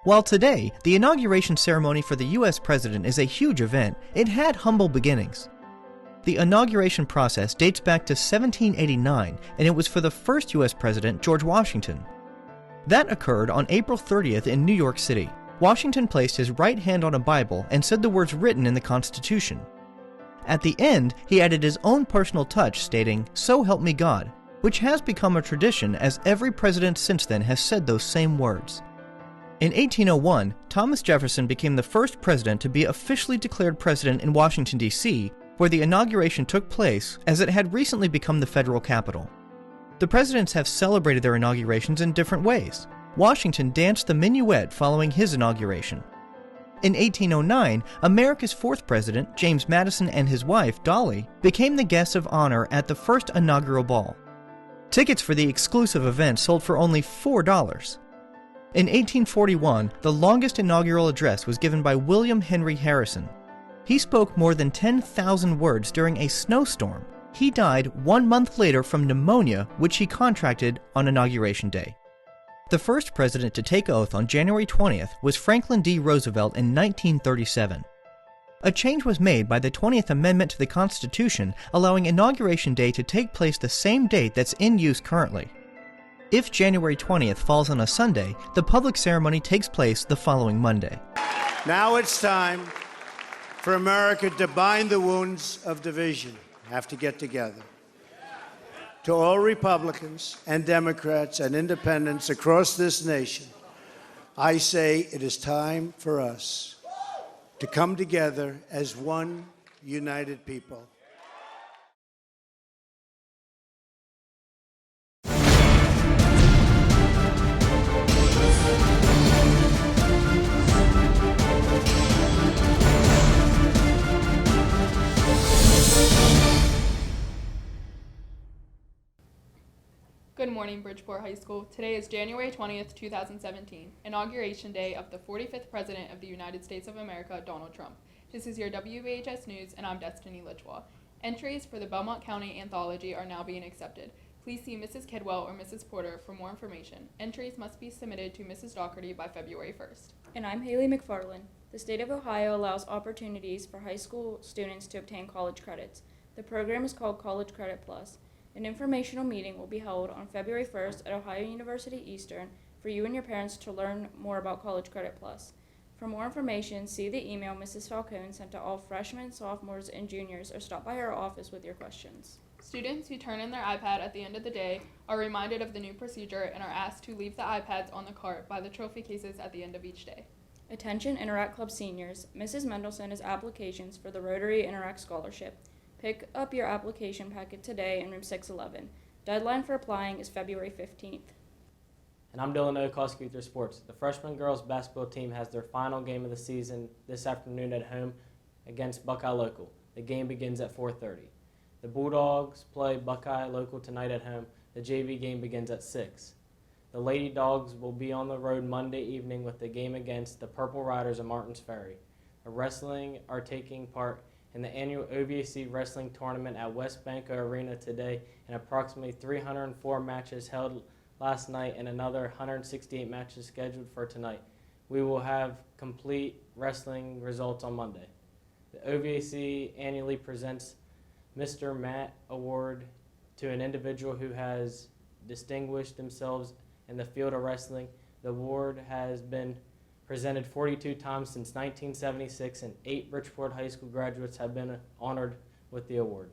While today, the inauguration ceremony for the U.S. president is a huge event, it had humble beginnings. The inauguration process dates back to 1789, and it was for the first U.S. president, George Washington. That occurred on April 30th in New York City. Washington placed his right hand on a Bible and said the words written in the Constitution. At the end, he added his own personal touch, stating, "So help me God," which has become a tradition as every president since then has said those same words. In 1801, Thomas Jefferson became the first president to be officially declared president in Washington, D.C., where the inauguration took place, as it had recently become the federal capital. The presidents have celebrated their inaugurations in different ways. Washington danced the minuet following his inauguration. In 1809, America's fourth president, James Madison, and his wife, Dolly, became the guests of honor at the first inaugural ball. Tickets for the exclusive event sold for only $4. In 1841, the longest inaugural address was given by William Henry Harrison. He spoke more than 10,000 words during a snowstorm. He died 1 month later from pneumonia, which he contracted on Inauguration Day. The first president to take oath on January 20th was Franklin D. Roosevelt in 1937. A change was made by the 20th Amendment to the Constitution, allowing Inauguration Day to take place the same date that's in use currently. If January 20th falls on a Sunday, the public ceremony takes place the following Monday. Now it's time for America to bind the wounds of division. Have to get together. To all Republicans and Democrats and independents across this nation, I say it is time for us to come together as one united people. Good morning, Bridgeport High School. Today is January 20th, 2017, Inauguration Day of the 45th President of the United States of America, Donald Trump. This is your WBHS News, and I'm Destiny Litchwa. Entries for the Belmont County Anthology are now being accepted. Please see Mrs. Kidwell or Mrs. Porter for more information. Entries must be submitted to Mrs. Dougherty by February 1st. And I'm Haley McFarland. The state of Ohio allows opportunities for high school students to obtain college credits. The program is called College Credit Plus. An informational meeting will be held on February 1st at Ohio University Eastern for you and your parents to learn more about College Credit Plus. For more information, see the email Mrs. Falcone sent to all freshmen, sophomores, and juniors, or stop by our office with your questions. Students who turn in their iPad at the end of the day are reminded of the new procedure and are asked to leave the iPads on the cart by the trophy cases at the end of each day. Attention Interact Club seniors, Mrs. Mendelson has applications for the Rotary Interact Scholarship. Pick up your application packet today in room 611. Deadline for applying is February 15th. And I'm Dylan Okoski with your sports. The freshman girls basketball team has their final game of the season this afternoon at home against Buckeye Local. The game begins at 4:30. The Bulldogs play Buckeye Local tonight at home. The JV game begins at 6. The Lady Dogs will be on the road Monday evening with the game against the Purple Riders of Martins Ferry. The wrestling are taking part in the annual OVAC wrestling tournament at West Banco Arena today, and approximately 304 matches held last night and another 168 matches scheduled for tonight. We will have complete wrestling results on Monday. The OVAC annually presents Mr. Matt Award to an individual who has distinguished themselves in the field of wrestling. The award has been presented 42 times since 1976, and 8 Bridgeport High School graduates have been honored with the award.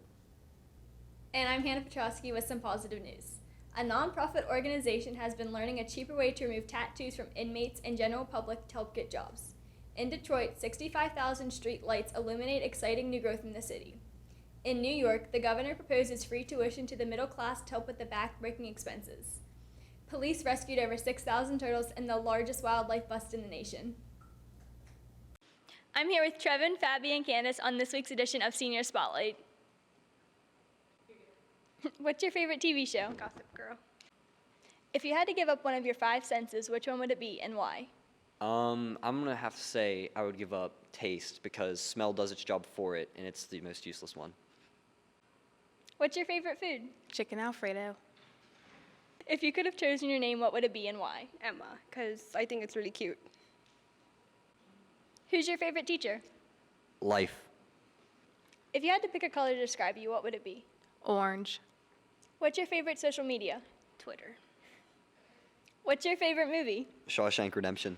And I'm Hannah Petrosky with some positive news. A nonprofit organization has been learning a cheaper way to remove tattoos from inmates and general public to help get jobs. In Detroit, 65,000 street lights illuminate exciting new growth in the city. In New York, the governor proposes free tuition to the middle class to help with the back-breaking expenses. Police rescued over 6,000 turtles in the largest wildlife bust in the nation. I'm here with Trevin, Fabi, and Candace on this week's edition of Senior Spotlight. What's your favorite TV show? Gossip Girl. If you had to give up one of your 5 senses, which one would it be and why? I'm going to have to say I would give up taste because smell does its job for it, and it's the most useless one. What's your favorite food? Chicken Alfredo. If you could have chosen your name, what would it be and why? Emma, because I think it's really cute. Who's your favorite teacher? Life. If you had to pick a color to describe you, what would it be? Orange. What's your favorite social media? Twitter. What's your favorite movie? Shawshank Redemption.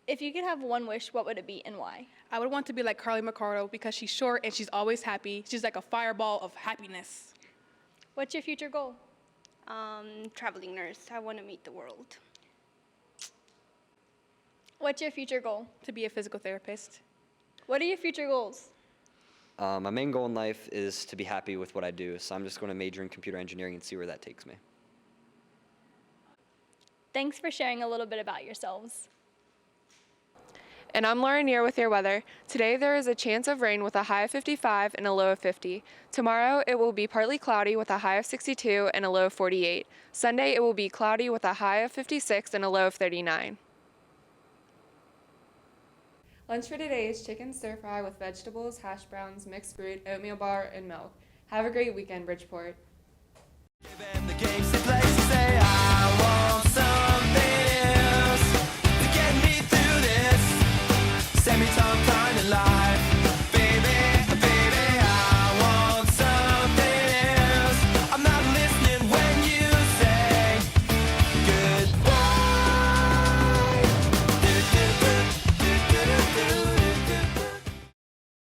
If you could have one wish, what would it be and why? I would want to be like Carly McCardo because she's short and she's always happy. She's like a fireball of happiness. What's your future goal? Traveling nurse. I want to meet the world. What's your future goal? To be a physical therapist. What are your future goals? My main goal in life is to be happy with what I do, so I'm just going to major in computer engineering and see where that takes me. Thanks for sharing a little bit about yourselves. And I'm Lauren Neer with your weather. Today there is a chance of rain with a high of 55 and a low of 50. Tomorrow it will be partly cloudy with a high of 62 and a low of 48. Sunday it will be cloudy with a high of 56 and a low of 39. Lunch for today is chicken stir fry with vegetables, hash browns, mixed fruit, oatmeal bar, and milk. Have a great weekend, Bridgeport. The games to play, so say I want